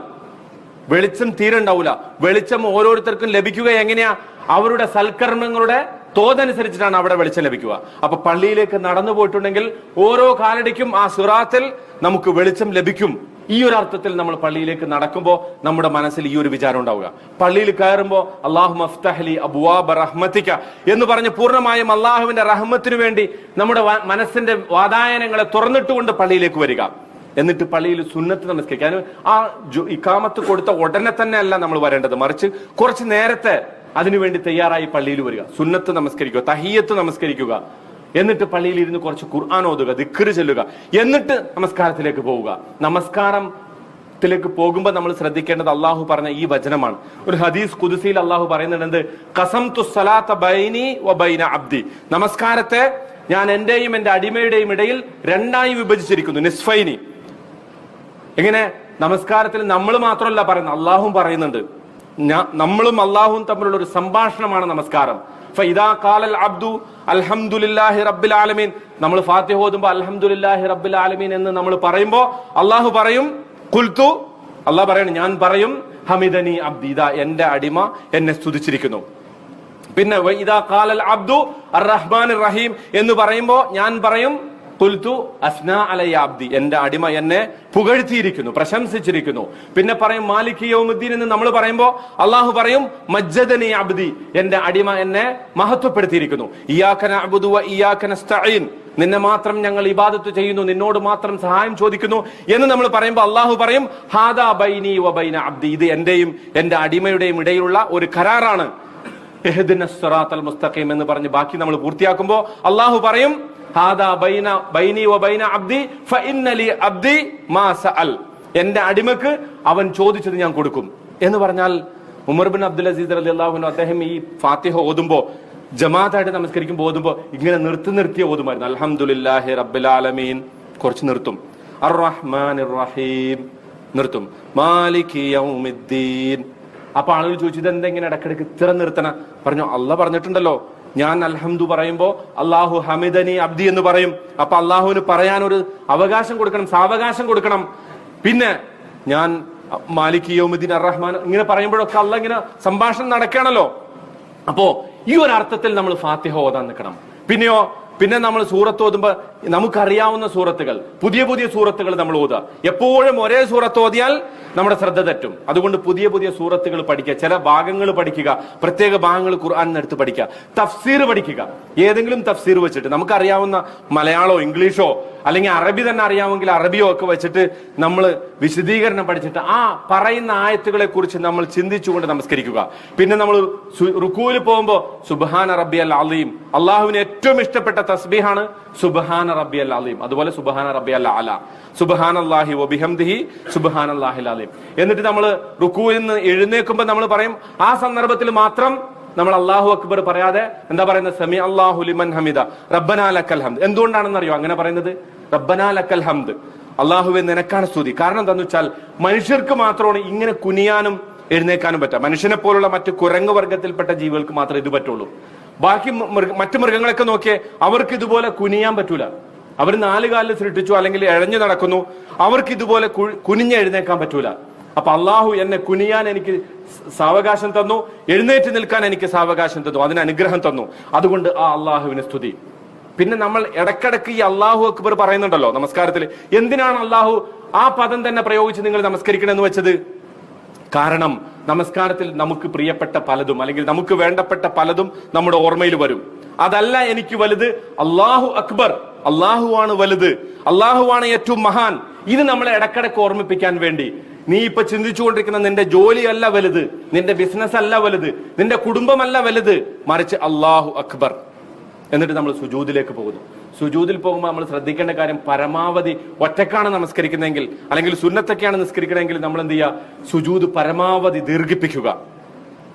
Speaker 2: വെളിച്ചം തീരെ ഉണ്ടാവൂല. വെളിച്ചം ഓരോരുത്തർക്കും ലഭിക്കുക എങ്ങനെയാ? അവരുടെ സൽക്കർമ്മങ്ങളുടെ തോതനുസരിച്ചിട്ടാണ് അവിടെ വെളിച്ചം ലഭിക്കുക. അപ്പൊ പള്ളിയിലേക്ക് നടന്നു പോയിട്ടുണ്ടെങ്കിൽ ഓരോ കാലടിക്കും ആ സിറാത്തിൽ നമുക്ക് വെളിച്ചം ലഭിക്കും. ഈ ഒരു അർത്ഥത്തിൽ നമ്മൾ പള്ളിയിലേക്ക് നടക്കുമ്പോൾ നമ്മുടെ മനസ്സിൽ ഈ ഒരു വിചാരം ഉണ്ടാവുക. പള്ളിയിൽ കയറുമ്പോൾ അല്ലാഹുമ്മ അഫ്തഹ്ലി അബ്വാബ റഹ്മതിക എന്ന് പറഞ്ഞ് പൂർണ്ണമായും അള്ളാഹുവിന്റെ റഹ്മത്തിനു വേണ്ടി നമ്മുടെ മനസ്സിന്റെ വാതായനങ്ങളെ തുറന്നിട്ടുകൊണ്ട് പള്ളിയിലേക്ക് വരിക. എന്നിട്ട് പള്ളിയിൽ സുന്നത്ത് നമസ്കരിക്കാൻ ആ ഇഖാമത്ത് കൊടുത്ത ഉടനെ തന്നെ അല്ല നമ്മൾ വരേണ്ടത്, മറിച്ച് കുറച്ച് നേരത്തെ അതിനുവേണ്ടി തയ്യാറായി പള്ളിയിൽ വരിക, സുന്നത്ത് നമസ്കരിക്കുക, തഹിയ്യത്ത് നമസ്കരിക്കുക, എന്നിട്ട് പള്ളിയിൽ ഇരുന്ന് കുറച്ച് ഖുർആൻ ഓതുക, ദിക്ർ ചൊല്ലുക, എന്നിട്ട് നമസ്കാരത്തിലേക്ക് പോവുക. നമസ്കാരത്തിലേക്ക് പോകുമ്പോൾ നമ്മൾ ശ്രദ്ധിക്കേണ്ടത് അള്ളാഹു പറഞ്ഞ ഈ വചനമാണ്. ഒരു ഹദീസ് ഖുദ്സിയിൽ അള്ളാഹു പറയുന്നുണ്ട്, ഖസംതു സ്വലാത്ത ബൈനി വ ബൈന അബ്ദി, നമസ്കാരത്തെ ഞാൻ എന്റെയും എന്റെ അടിമയുടെയും ഇടയിൽ രണ്ടായി വിഭജിച്ചിരിക്കുന്നു, നിസ്ഫൈനി. എങ്ങനെ? നമസ്കാരത്തിൽ നമ്മൾ മാത്രമല്ല പറയുന്നത്, അള്ളാഹും പറയുന്നുണ്ട്. നമ്മളും അള്ളാഹുവും തമ്മിലുള്ള ഒരു സംഭാഷണമാണ് നമസ്കാരം. ഫഇദാ ഖാലൽ അബ്ദു അൽഹംദുലില്ലാഹി റബ്ബിൽ ആലമീൻ, നമ്മൾ ഫാത്തിഹ ഓതുമ്പോൾ അൽഹംദുലില്ലാഹി റബ്ബിൽ ആലമീൻ എന്ന് നമ്മൾ പറയുമ്പോൾ അള്ളാഹു പറയും, ഖുൽതു, അള്ളാഹു പറയണം, ഞാൻ പറയും, ഹമിദനി അബ്ദി, ഇദാ എന്റെ അടിമ എന്നെ സ്തുതിച്ചിരിക്കുന്നു. പിന്നെ ഇദാ ഖാലൽ അബ്ദു അർറഹ്മാനിർ റഹീം എന്ന് പറയുമ്പോൾ ഞാൻ പറയും ഖുൽതു അസ്നാ അലയ്യ അബ്ദി, എന്റെ അടിമ എന്നെ പുകഴ്ത്തിയിരിക്കുന്നു, പ്രശംസിച്ചിരിക്കുന്നു. പിന്നെ പറയും മാലിക് യൗമുദ്ദീൻ എന്ന് നമ്മൾ പറയുമ്പോൾ അള്ളാഹു പറയും മജ്ജദനി അബ്ദി, എന്റെ അടിമ എന്നെ മഹത്വപ്പെടുത്തിയിരിക്കുന്നു. ഇയ്യാക നഅ്ബുദു വ ഇയ്യാക നസ്തഈൻ, നിന്നെ മാത്രം ഞങ്ങൾ ഇബാദത്ത് ചെയ്യുന്നു, നിന്നോട് മാത്രം സഹായം ചോദിക്കുന്നു എന്ന് നമ്മൾ പറയുമ്പോൾ അള്ളാഹു പറയും ഹാദാ ബൈനി വ ബൈന അബ്ദി, ഇത് എന്റെയും എന്റെ അടിമയുടെയും ഇടയിലുള്ള ഒരു കരാറാണ്. ഇഹ്ദിനസ് സിറാത്തൽ മുസ്തഖീം എന്ന് പറഞ്ഞ് ബാക്കി നമ്മൾ പൂർത്തിയാക്കുമ്പോൾ അള്ളാഹു പറയും ഹാദാ ബൈനി വ ബൈന അബ്ദി ഫഇന്ന ലി അബ്ദി മാ സഅൽ, എന്റെ അടിമക്ക് അവൻ ചോദിച്ചത് ഞാൻ കൊടുക്കും എന്ന് പറഞ്ഞാൽ ഉമർ ബിൻ അബ്ദുൽ അസീസ് റളിയല്ലാഹു അൻഹു അദ്ദേഹം ഈ ഫാത്തിഹ ഓതുമ്പോൾ ജമാഅത്തായിട്ട് നമസ്കരിക്കുമ്പോൾ ഓതുമ്പോൾ ഇങ്ങനെ നിർത്തി ഓതുമായിരുന്നു. അൽഹംദുലില്ലാഹി റബ്ബിൽ ആലമീൻ കുറച്ച് നിർത്തും, അർറഹ്മാനിർ റഹീം നിർത്തും, മാലികി യൗമിദ്ദീൻ. അപ്പൊ ആളുകൾ ചോദിച്ചു ഇതെന്തെങ്ങനെ ഇടക്കിടക്ക് ഇത്ര നിർത്തണ? പറഞ്ഞു അള്ളാഹ് പറഞ്ഞിട്ടുണ്ടല്ലോ ഞാൻ അൽഹംദു പറയുമ്പോ അള്ളാഹു ഹമിദനി അബ്ദി എന്ന് പറയും. അപ്പൊ അള്ളാഹുവിന് പറയാൻ ഒരു അവകാശം കൊടുക്കണം, സാവകാശം കൊടുക്കണം. പിന്നെ ഞാൻ മാലിക് യൗമിദ്ദീൻ അർറഹ്മാൻ ഇങ്ങനെ പറയുമ്പോഴൊക്കെ അള്ളാഹ് ഇങ്ങനെ സംഭാഷണം നടക്കുകയാണല്ലോ. അപ്പോ ഈ ഒരു അർത്ഥത്തിൽ നമ്മൾ ഫാത്തിഹ ഓതാൻ നിൽക്കണം. പിന്നെ നമ്മൾ സൂറത്ത് ഓതുമ്പോ നമുക്കറിയാവുന്ന സൂറത്തുകൾ, പുതിയ സൂറത്തുകൾ നമ്മൾ ഓതുക. എപ്പോഴും ഒരേ സൂറത്ത് ഓതിയാൽ നമ്മുടെ ശ്രദ്ധ തെറ്റും. അതുകൊണ്ട് പുതിയ സൂറത്തുകൾ പഠിക്കുക, ചില ഭാഗങ്ങൾ പഠിക്കുക, പ്രത്യേക ഭാഗങ്ങൾ ഖുർആൻ എടുത്ത് പഠിക്കുക, തഫ്സീർ പഠിക്കുക. ഏതെങ്കിലും തഫ്സീർ വെച്ചിട്ട് നമുക്കറിയാവുന്ന മലയാളോ ഇംഗ്ലീഷോ അല്ലെങ്കിൽ അറബി തന്നെ അറിയാമെങ്കിൽ അറബിയോ ഒക്കെ വെച്ചിട്ട് നമ്മൾ വിശദീകരണം പഠിച്ചിട്ട് ആ പറയുന്ന ആയത്തുകളെ കുറിച്ച് നമ്മൾ ചിന്തിച്ചുകൊണ്ട് നമസ്കരിക്കുക. പിന്നെ നമ്മൾ റുക്കൂയിൽ പോകുമ്പോൾ സുബ്ഹാന റബ്ബിയൽ അലീം, അള്ളാഹുവിന് ഏറ്റവും ഇഷ്ടപ്പെട്ട തസ്ബീഹാണ് സുബ്ഹാന റബ്ബിയൽ അലീം. അതുപോലെ സുബ്ഹാന റബ്ബിയൽ അല, സുബ്ഹാനല്ലാഹി വബിഹംദിഹി സുബ്ഹാനല്ലാഹിൽ അലീം. എന്നിട്ട് നമ്മൾ റുക്കൂയിൽ നിന്ന് എഴുന്നേൽക്കുമ്പോൾ നമ്മൾ പറയും ആ സന്ദർഭത്തിൽ മാത്രം നമ്മൾ അല്ലാഹു അക്ബർ പറയാതെ എന്താ പറയുന്നത്? സമി അല്ലാഹു ലിമൻ ഹമിദ റബ്ബനാ ലക്കൽ ഹംദ്. എന്തുകൊണ്ടാണെന്ന് അറിയോ അങ്ങനെ പറയുന്നത്? റബ്ബനാ ലക്കൽ ഹംദ്, അല്ലാഹുവേ നിനക്കാണ് സ്തുതി. കാരണം എന്താന്ന് വെച്ചാൽ മനുഷ്യർക്ക് മാത്രമാണ് ഇങ്ങനെ കുനിയാനും എഴുന്നേക്കാനും പറ്റുക. മനുഷ്യനെ പോലുള്ള മറ്റു കുരങ്ങ് വർഗത്തിൽപ്പെട്ട ജീവികൾക്ക് മാത്രമേ ഇത് പറ്റുള്ളൂ. ബാക്കി മറ്റു മൃഗങ്ങളൊക്കെ നോക്കിയേ, അവർക്ക് ഇതുപോലെ കുനിയാൻ പറ്റൂല. അവർ 4 കാലിൽ സൃഷ്ടിച്ചു അല്ലെങ്കിൽ എഴഞ്ഞു നടക്കുന്നു, അവർക്ക് ഇതുപോലെ കുനിഞ്ഞ് എഴുന്നേക്കാൻ പറ്റൂല. അപ്പൊ അള്ളാഹു എന്നെ കുനിയാൻ എനിക്ക് സാവകാശം തന്നു, എഴുന്നേറ്റ് നിൽക്കാൻ എനിക്ക് സാവകാശം തന്നു, അതിന് അനുഗ്രഹം തന്നു. അതുകൊണ്ട് ആ അള്ളാഹുവിന് സ്തുതി. പിന്നെ നമ്മൾ ഇടക്കിടക്ക് ഈ അള്ളാഹു അക്ബർ പറയുന്നുണ്ടല്ലോ നമസ്കാരത്തിൽ. എന്തിനാണ് അള്ളാഹു ആ പദം തന്നെ പ്രയോഗിച്ച് നിങ്ങൾ നമസ്കരിക്കണമെന്ന് വെച്ചത്? കാരണം നമസ്കാരത്തിൽ നമുക്ക് പ്രിയപ്പെട്ട പലതും അല്ലെങ്കിൽ നമുക്ക് വേണ്ടപ്പെട്ട പലതും നമ്മുടെ ഓർമ്മയിൽ വരും. അതല്ല എനിക്ക് വലുത്, അള്ളാഹു അക്ബർ, അള്ളാഹുവാണ് വലുത്, അള്ളാഹുവാണ് ഏറ്റവും മഹാൻ. ഇത് നമ്മളെ ഇടക്കിടക്ക് ഓർമ്മിപ്പിക്കാൻ വേണ്ടി നീ ഇപ്പൊ ചിന്തിച്ചുകൊണ്ടിരിക്കുന്ന നിന്റെ ജോലിയല്ല വലുത്, നിന്റെ ബിസിനസ് അല്ല വലുത്, നിന്റെ കുടുംബമല്ല വലുത്, മറിച്ച് അള്ളാഹു അക്ബർ. എന്നിട്ട് നമ്മൾ സുജൂദിലേക്ക് പോകുന്നു. സുജൂദിൽ പോകുമ്പോൾ നമ്മൾ ശ്രദ്ധിക്കേണ്ട കാര്യം, പരമാവധി ഒറ്റക്കാണ് നമസ്കരിക്കുന്നതെങ്കിൽ അല്ലെങ്കിൽ സുന്നത്തൊക്കെയാണ് നിസ്കരിക്കണമെങ്കിൽ നമ്മൾ എന്ത് ചെയ്യുക? സുജൂദ് പരമാവധി ദീർഘിപ്പിക്കുക.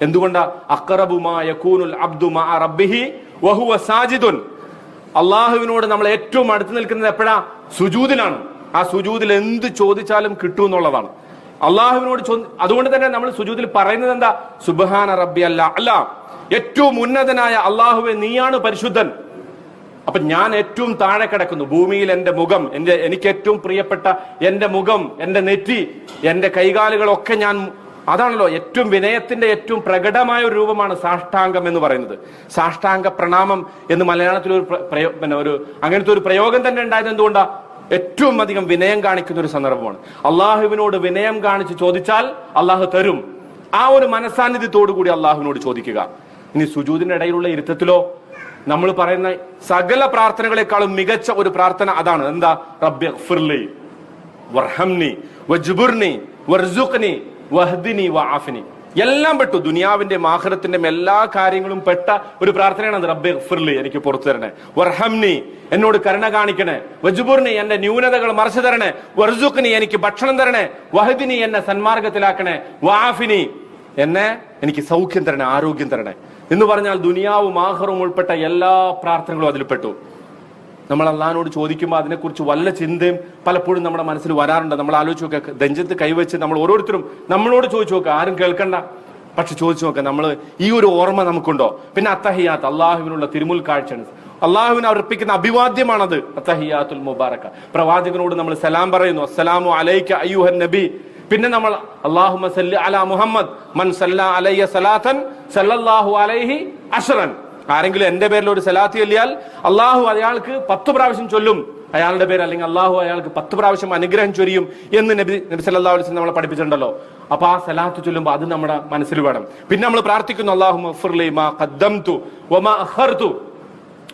Speaker 2: എന്തുകൊണ്ടാ? അഖറബു മാ യകൂനുൽ അബ്ദു മഅ റബ്ബിഹി വഹുവ സാജിദുൻ. അള്ളാഹുവിനോട് നമ്മൾ ഏറ്റവും അടുത്ത് നിൽക്കുന്നത് എപ്പോഴാ? സുജൂദിലാണ്. ആ സുജൂദിൽ എന്ത് ചോദിച്ചാലും കിട്ടും എന്നുള്ളതാണ്. അള്ളാഹുവിനോട് അതുകൊണ്ട് തന്നെ നമ്മൾ സുജൂദിൽ പറയുന്നത് എന്താ? സുബ്ഹാന റബ്ബിയൽ അഅല, ഏറ്റവും ഉന്നതനായ അള്ളാഹുവേ നീയാണ് പരിശുദ്ധൻ. അപ്പൊ ഞാൻ ഏറ്റവും താഴെ കിടക്കുന്നു ഭൂമിയിൽ. എന്റെ മുഖം, എനിക്ക് ഏറ്റവും പ്രിയപ്പെട്ട എന്റെ മുഖം, എന്റെ നെറ്റി, എന്റെ കൈകാലുകളൊക്കെ ഞാൻ, അതാണല്ലോ ഏറ്റവും വിനയത്തിന്റെ ഏറ്റവും പ്രകടമായ ഒരു രൂപമാണ് സാഷ്ടാംഗം എന്ന് പറയുന്നത്. സാഷ്ടാംഗ പ്രണാമം എന്ന് മലയാളത്തിൽ ഒരു അങ്ങനത്തെ ഒരു പ്രയോഗം തന്നെ ഉണ്ടായത് എന്തുകൊണ്ടാ? ഏറ്റവും അധികം വിനയം കാണിക്കുന്ന ഒരു സന്ദർഭമാണ്. അള്ളാഹുവിനോട് വിനയം കാണിച്ച് ചോദിച്ചാൽ അള്ളാഹു തരും. ആ ഒരു മനസാന്നിധ്യത്തോടു കൂടി അള്ളാഹുവിനോട് ചോദിക്കുക. ഇനി സുജൂദിന്റെ ഇടയിലുള്ള ഇരുത്തത്തിലോ നമ്മൾ പറയുന്ന സകല പ്രാർത്ഥനകളെക്കാളും മികച്ച ഒരു പ്രാർത്ഥന അതാണ്. എന്താ? റബ്ബി ഗ്ഫിർലി വർഹംനി വജ്ബുർനി വർസുഖ്നി വഹ്ദിനി വആഫിനി. എല്ലാം പെട്ടു, ദുനിയാവിന്റെ ആഖിറത്തിന്റെ എല്ലാ കാര്യങ്ങളും പെട്ട ഒരു പ്രാർത്ഥനയാണ് റബ്ബി ഗ്ഫിർലി, എനിക്ക് പുറത്തു തരണേ, വർഹംനി എന്നോട് കരുണ കാണിക്കണേ, വജ്ബുർനി എന്റെ ന്യൂനതകൾ മറച്ചു തരണേ, വർസുഖ്നി എനിക്ക് ഭക്ഷണം തരണേ, വഹ്ദിനി എന്നെ സന്മാർഗത്തിലാക്കണേ, വആഫിനി എന്നെ എനിക്ക് സൗഖ്യം തരണേ, ആരോഗ്യം തരണേ എന്ന് പറഞ്ഞാൽ ദുനിയാവും ആഖിറവും ഉൾപ്പെട്ട എല്ലാ പ്രാർത്ഥനകളും അതിൽ പെട്ടു. നമ്മൾ അള്ളാഹിനോട് ചോദിക്കുമ്പോൾ അതിനെക്കുറിച്ച് വല്ല ചിന്തയും പലപ്പോഴും നമ്മുടെ മനസ്സിൽ വരാറുണ്ട്. നമ്മൾ ആലോചിച്ച് നോക്കുക, നെഞ്ചത്ത് കൈവച്ച് നമ്മൾ ഓരോരുത്തരും നമ്മളോട് ചോദിച്ചു നോക്കുക, ആരും കേൾക്കണ്ട, പക്ഷെ ചോദിച്ചു നോക്കുക, നമ്മൾ ഈ ഒരു ഓർമ്മ നമുക്കുണ്ടോ? പിന്നെ അത്തഹിയാത്ത്, അള്ളാഹുവിനുള്ള തിരുമുൽ കാഴ്ചയാണ്, അള്ളാഹുവിന് അർപ്പിക്കുന്ന അഭിവാദ്യമാണത് അത്തഹിയാത്തുൽ മുബാറക. പ്രവാചകനോട് നമ്മൾ സലാം പറയുന്നു, അസ്സലാമു അലൈക അയ്യുഹൻ നബി, പിന്നെ നമ്മൾ അല്ലാഹുമ്മ സല്ലി അലാ മുഹമ്മദ് മൻ സല്ലാ അലയ്യ സലാത്തൻ സല്ലല്ലാഹു അലൈഹി അശ്റൻ. ആരെങ്കിലും എന്റെ പേരിൽ ഒരു സലാത്ത് ചൊല്ലിയാൽ അള്ളാഹു അയാൾക്ക് 10 പ്രാവശ്യം ചൊല്ലും അയാളുടെ പേര്, അല്ലെങ്കിൽ അള്ളാഹു അയാൾക്ക് 10 പ്രാവശ്യം അനുഗ്രഹം ചൊരിയും എന്ന് നബി സല്ലല്ലാഹു അലൈഹി വസല്ലം നമ്മളെ പഠിപ്പിച്ചിട്ടുണ്ടല്ലോ. അപ്പൊ ആ സലാത്ത് ചൊല്ലുമ്പോൾ അത് നമ്മുടെ മനസ്സിൽ വേണം. പിന്നെ നമ്മൾ പ്രാർത്ഥിക്കുന്നു അല്ലാഹുമ്മ ഗ്ഫിർലി മാ ഖദ്ദംതു വമാ അഖർതു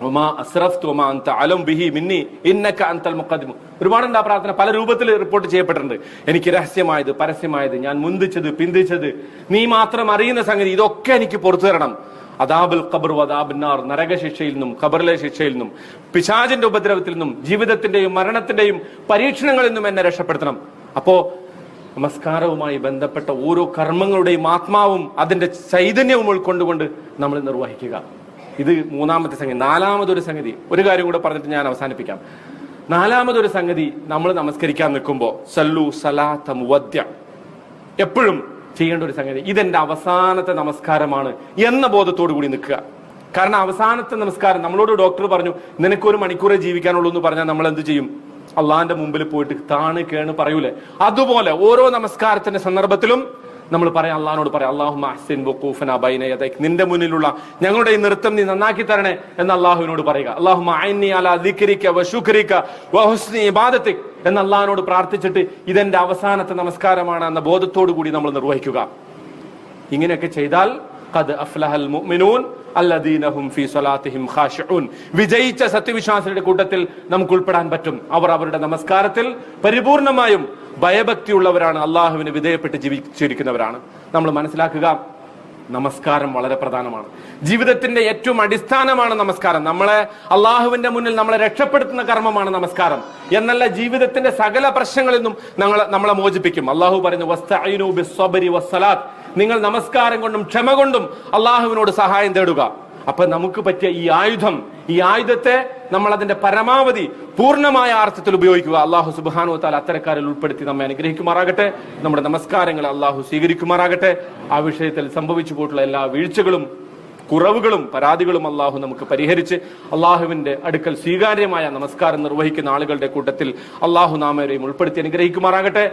Speaker 2: വമാ അസ്റഫ്തു വമാ അൻത അലം ബിഹി മിന്നി ഇന്നക അൻതൽ മുഖദ്ദിം. ഒരുപാടുണ്ട് ആ പ്രാർത്ഥന, പല രൂപത്തിൽ റിപ്പോർട്ട് ചെയ്യപ്പെട്ടിട്ടുണ്ട്. എനിക്ക് രഹസ്യമായത്, പരസ്യമായത്, ഞാൻ മുന്തിച്ചത്, പിന്തിച്ചത്, നീ മാത്രം അറിയുന്ന സംഗതി, ഇതൊക്കെ എനിക്ക് പുറത്തു തരണം. അദാബുൽ ഖബർ വദാബിന്നാർ, നരകശിക്ഷയിൽ നിന്നും ഖബറിലെ ശിക്ഷയിൽ നിന്നും പിശാചിന്റെ ഉപദ്രവത്തിൽ നിന്നും ജീവിതത്തിന്റെയും മരണത്തിന്റെയും പരീക്ഷണങ്ങളിൽ നിന്നും എന്നെ രക്ഷപ്പെടുത്തണം. അപ്പോ നമസ്കാരവുമായി ബന്ധപ്പെട്ട ഓരോ കർമ്മങ്ങളുടെയും ആത്മാവും അതിന്റെ ചൈതന്യവും ഉൾക്കൊണ്ടുകൊണ്ട് നമ്മൾ നിർവഹിക്കുക. ഇത് മൂന്നാമത്തെ സംഗതി. നാലാമതൊരു സംഗതി, ഒരു കാര്യം കൂടെ പറഞ്ഞിട്ട് ഞാൻ അവസാനിപ്പിക്കാം. നാലാമതൊരു സംഗതി, നമ്മൾ നമസ്കരിക്കാൻ നിൽക്കുമ്പോൾ സല്ലു സലാത്ത മുവദ്യ, എപ്പോഴും ചെയ്യേണ്ട ഒരു സംഗതി, ഇതെന്റെ അവസാനത്തെ നമസ്കാരമാണ് എന്ന ബോധത്തോടു കൂടി നിൽക്കുക. കാരണം അവസാനത്തെ നമസ്കാരം, നമ്മളോട് ഡോക്ടർ പറഞ്ഞു നിനക്കൊരു മണിക്കൂറേ ജീവിക്കാനുള്ളൂ എന്ന് പറഞ്ഞാൽ നമ്മൾ എന്ത് ചെയ്യും? അള്ളാന്റെ മുമ്പിൽ പോയിട്ട് താണ് കേണ് പറയൂലേ? അതുപോലെ ഓരോ നമസ്കാരത്തിന്റെ സന്ദർഭത്തിലും നമ്മൾ പറയാം, അള്ളഹാനോട് പറയാം, അല്ലാഹുമ്മ അഹ്സിൻ വഖൂഫനാ ബൈന യദൈക്, നിന്റെ മുന്നിലുള്ള ഞങ്ങളുടെ ഈ നൃത്തം നീ നന്നാക്കി തരണേ എന്ന് അള്ളാഹുവിനോട് പറയുക. അല്ലാഹുമ്മ അഇന്നി അലാ ദിക്രിക വശുക്രിക വഹുസ്നി ഇബാദതിക് എന്ന് അള്ളഹാനോട് പ്രാർത്ഥിച്ചിട്ട് ഇതെന്റെ അവസാനത്തെ നമസ്കാരമാണ് എന്ന ബോധത്തോടു കൂടി നമ്മൾ നിർവഹിക്കുക. ഇങ്ങനെയൊക്കെ ചെയ്താൽ ഖദ് അഫ്ലഹൽ മുഅ്മിനൂൻ അല്ലദീന ഹും ഫീ സ്വലാത്തിഹിം ഖാശിഊൻ, വിജയിച്ച സത്യവിശ്വാസികളുടെ കൂട്ടത്തിൽ നമുക്ക് ഉൾപ്പെടാൻ പറ്റും. അവർ അവരുടെ നമസ്കാരത്തിൽ പരിപൂർണമായും ഭയഭക്തിയുള്ളവരാണ്, അള്ളാഹുവിന് വിധേയപ്പെട്ട് ജീവിച്ചിരിക്കുന്നവരാണ്. നമ്മൾ മനസ്സിലാക്കുക, നമസ്കാരം വളരെ പ്രധാനമാണ്. ജീവിതത്തിന്റെ ഏറ്റവും അടിസ്ഥാനമാണ് നമസ്കാരം. നമ്മളെ അള്ളാഹുവിന്റെ മുന്നിൽ നമ്മളെ രക്ഷപ്പെടുത്തുന്ന കർമ്മമാണ് നമസ്കാരം എന്നല്ല, ജീവിതത്തിന്റെ സകല പ്രശ്നങ്ങളിൽ നിന്നും നമ്മളെ മോചിപ്പിക്കും. അള്ളാഹു പറയുന്നു വസ്തഈനു ബിസ്സബ്രി വസ്സലാത്ത്, നിങ്ങൾ നമസ്കാരം കൊണ്ടും ക്ഷമ കൊണ്ടും അള്ളാഹുവിനോട് സഹായം തേടുക. അപ്പൊ നമുക്ക് പറ്റിയ ഈ ആയുധത്തെ നമ്മൾ അതിന്റെ പരമാവധി പൂർണ്ണമായ അർത്ഥത്തിൽ ഉപയോഗിക്കുക. അള്ളാഹു സുബ്ഹാനഹു വ തആല അത്തരക്കാരിൽ ഉൾപ്പെടുത്തി നമ്മെ അനുഗ്രഹിക്കുമാറാകട്ടെ. നമ്മുടെ നമസ്കാരങ്ങളെ അള്ളാഹു സ്വീകരിക്കുമാറാകട്ടെ. ആ വിഷയത്തിൽ സംഭവിച്ചു പോയിട്ടുള്ള എല്ലാ വീഴ്ചകളും, കുറവുകളും, പരാതികളും അള്ളാഹു നമുക്ക് പരിഹരിച്ച് അള്ളാഹുവിന്റെ അടുക്കൽ സ്വീകാര്യമായ നമസ്കാരം നിർവഹിക്കുന്ന ആളുകളുടെ കൂട്ടത്തിൽ അള്ളാഹു നാമേരെയും ഉൾപ്പെടുത്തി അനുഗ്രഹിക്കുമാറാകട്ടെ.